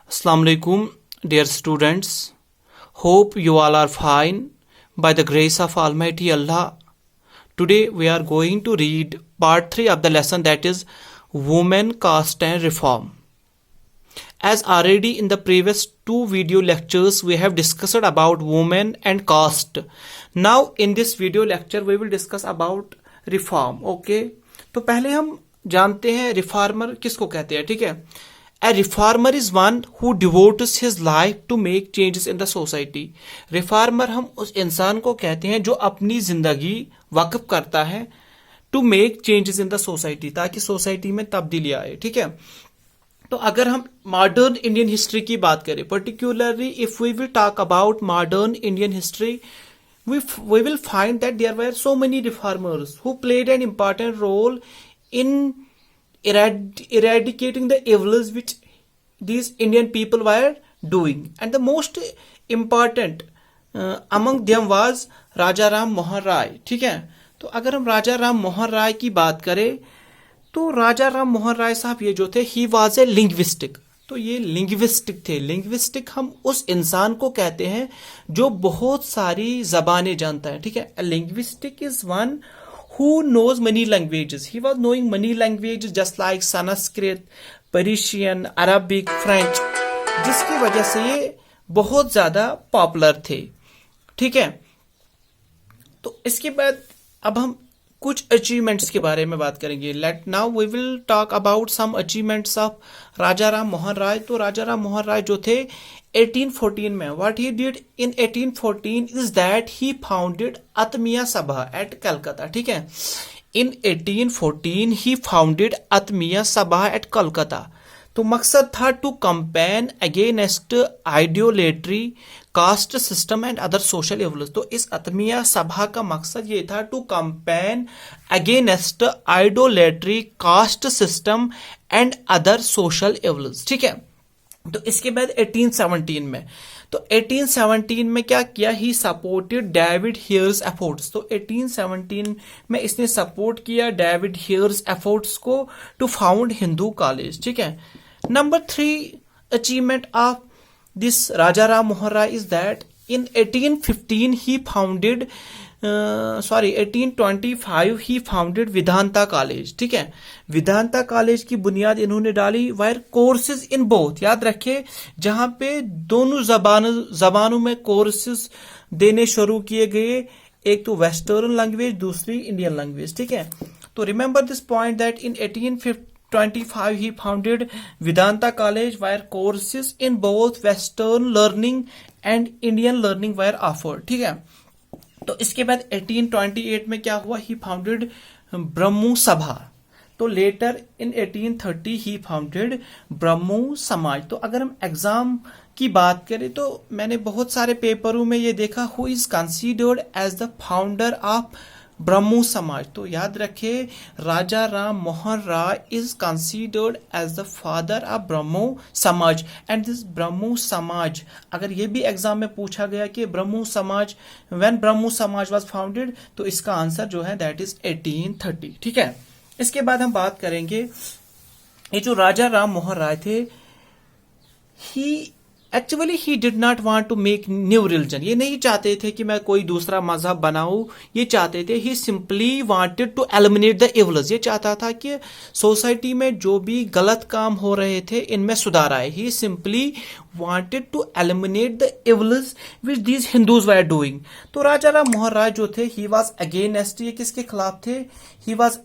Assalamu alaikum, dear students. Hope you all are fine by the grace of Almighty Allah. Today we are going to read part 3 of the lesson, that is Women, Caste and Reform. As already in the previous 2 video lectures we have discussed about women and caste. Now in this video lecture we will discuss about reform. Okay, तो पहले हम जानते हैं reformer किसको कहते हैं. ठीक है, A reformer is one who devotes his life to make changes in the society. Reformer हम उस इंसान को कहते हैं जो अपनी जिंदगी वक्फ करता है to make changes in the society, ताकि सोसाइटी में तब्दीली आए. ठीक है, तो अगर हम मॉडर्न इंडियन हिस्ट्री की बात करें, particularly if we will talk about modern Indian history, we will find that there were so many reformers who played an important role in eradicating the evils which these Indian people were doing, and the most important among them was राजा राम मोहन राय. ठीक है, तो अगर हम राजा राम मोहन राय की बात करें तो राजा राम मोहन राय साहब ये जो थे, ही वाज ए लिंग्विस्टिक. तो ये लिंग्विस्टिक थे. लिंग्विस्टिक हम उस इंसान को कहते हैं जो बहुत सारी जबानें जानता है. ठीक है, linguistic is one who knows many languages. He was knowing many languages just like Sanskrit, Persian, Arabic, French, जिसकी वजह से ये बहुत ज्यादा पॉपुलर थे. ठीक है, तो इसके बाद अब हम कुछ अचीवमेंट्स के बारे में बात करेंगे. Let now we will talk about some achievements of Raja Ram Mohan Roy. तो राजा राम मोहन राय जो थे 1814 में, what he did in 1814 is that he founded Atmiya Sabha eight Calcutta. ठीक है, इन 1814 ही फाउंडेड आत्मीय सभा एट कलकत्ता. तो मकसद था to campaign against idolatry, caste system and other social evils. तो इस आत्मीय सभा का मकसद ये था to campaign against idolatry, caste system and other social evils. ठीक है, तो इसके बाद 1817 में, तो 1817 में क्या किया, he supported David Hare's efforts. तो 1817 में इसने सपोर्ट किया डेविड हियर्स एफर्ट्स को टू फाउंड हिंदू कॉलेज. ठीक है, number 3 achievement of this Raja Ram Mohan Rai is that in 1815 he founded 1825 he founded Vedanta College. ठीक है, वेदांता कॉलेज की बुनियाद इन्होंने डाली. वायर कोर्सेज इन बोथ, याद रखे, जहां पे दोनों जबानों में कोर्सेज देने शुरू किए गए, एक तो वेस्टर्न लैंग्वेज, दूसरी इंडियन लैंग्वेज. ठीक है, तो remember this point that in 1825 he founded Vedanta College where courses in both Western learning and Indian learning were offered. ठीक है, तो इसके बाद 1828 में क्या हुआ, he founded ब्रह्मो सभा. तो लेटर इन 1830 he founded ब्रह्मो समाज. तो अगर हम एग्जाम की बात करें तो मैंने बहुत सारे पेपरों में ये देखा, who is considered as the founder of ब्रह्मो समाज. तो याद रखे, Raja Ram Mohan Roy is considered as the father of Brahmo Samaj. And this ब्रह्मो समाज, अगर ये भी एग्जाम में पूछा गया कि ब्रह्मो समाज, व्हेन ब्रह्मो समाज वाज फाउंडेड, तो इसका आंसर जो है दैट इज 1830. ठीक है, इसके बाद हम बात करेंगे, ये जो राजा राम मोहन राय थे, actually he did not want to make new religion. ये नहीं चाहते थे कि मैं कोई दूसरा मजहब बनाऊं, ये चाहते थे, he simply wanted to eliminate the evils. ये चाहता था कि सोसाइटी में जो भी गलत काम हो रहे थे इनमें सुधार आए. He simply wanted to eliminate the evils which these Hindus were doing. तो राजा राम मोहन राय जो थे, ही वॉज अगेंस्ट, ये किसके खिलाफ थे, he was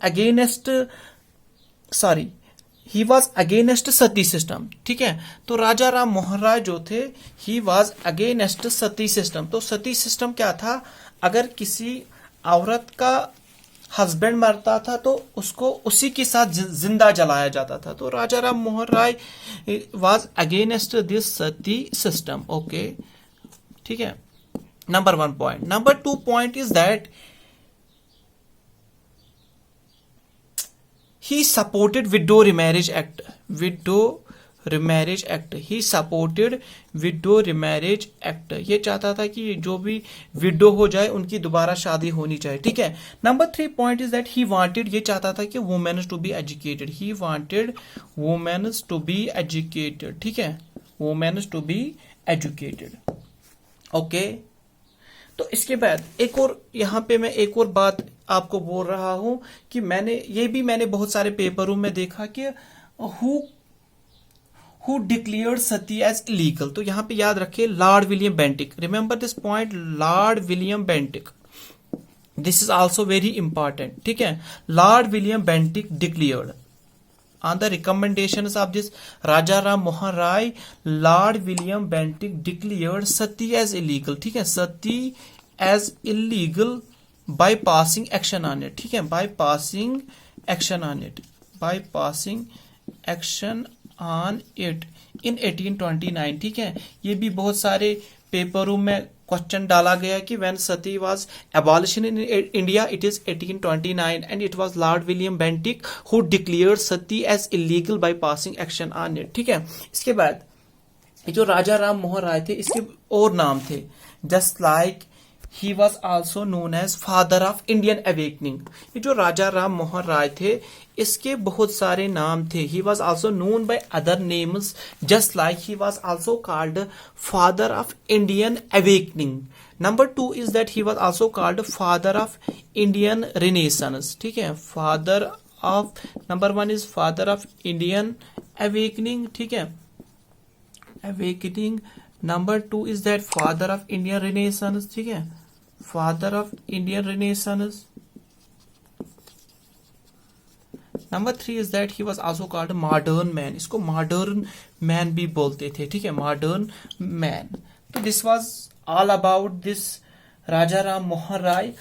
against Sati system. ठीक है, तो राजा राम मोहन राय जो थे, he was against Sati system. तो सती सिस्टम क्या था, अगर किसी औरत का हस्बैंड मरता था तो उसको उसी के साथ जिंदा जलाया जाता था. तो Raja Ram Mohan Roy was against this sati system. Okay, ठीक है, number 1 point. Number 2 point is that he supported widow remarriage act. He supported widow remarriage act. ये चाहता था कि जो भी विडो हो जाए उनकी दोबारा शादी होनी चाहिए. ठीक है, number 3 point is that he wanted, ये चाहता था कि womens to be educated. He wanted womens to be educated. ठीक है, women to be educated. Okay, तो इसके बाद एक और यहाँ पे मैं एक और बात आपको बोल रहा हूं कि मैंने बहुत सारे पेपरों में देखा कि who declared sati as illegal. तो यहाँ पे याद रखिए Lord William Bentinck, remember this point, Lord William Bentinck, this is also very important, ठीक है। Lord William Bentinck declared on the recommendations of this Raja Ram Mohan Rai, Lord William Bentinck declared sati as illegal, ठीक है, sati as illegal by passing action on it, ठीक है, by passing action on it, by passing action on it in 1829, ठीक है। ये भी बहुत सारे पेपरों में क्वेश्चन डाला गया कि when sati was abolished in India it is 1829 and it was Lord William Bentinck who declared sati as illegal by passing action on it, ठीक है। इसके बाद ये जो राजा राम मोहन राय थे इसके और नाम थे, just like he was also known as father of Indian awakening। ये जो राजा राम मोहन राय थे इसके बहुत सारे नाम थे, he was also known by other names just like he was also called father of Indian awakening। Number 2 is that he was also called father of Indian Renaissance, ठीक है, father of, number 1 is father of Indian awakening, ठीक है, awakening। Number 2 is that father of Indian Renaissance, ठीक है, father of Indian Renaissance। Number 3 is that he was also called modern man, इसको modern man भी बोलते थे, ठीक है, modern man। तो this was all about this Raja Ram Mohan Rai।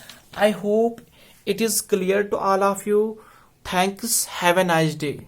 I hope it is clear to all of you। Thanks, have a nice day।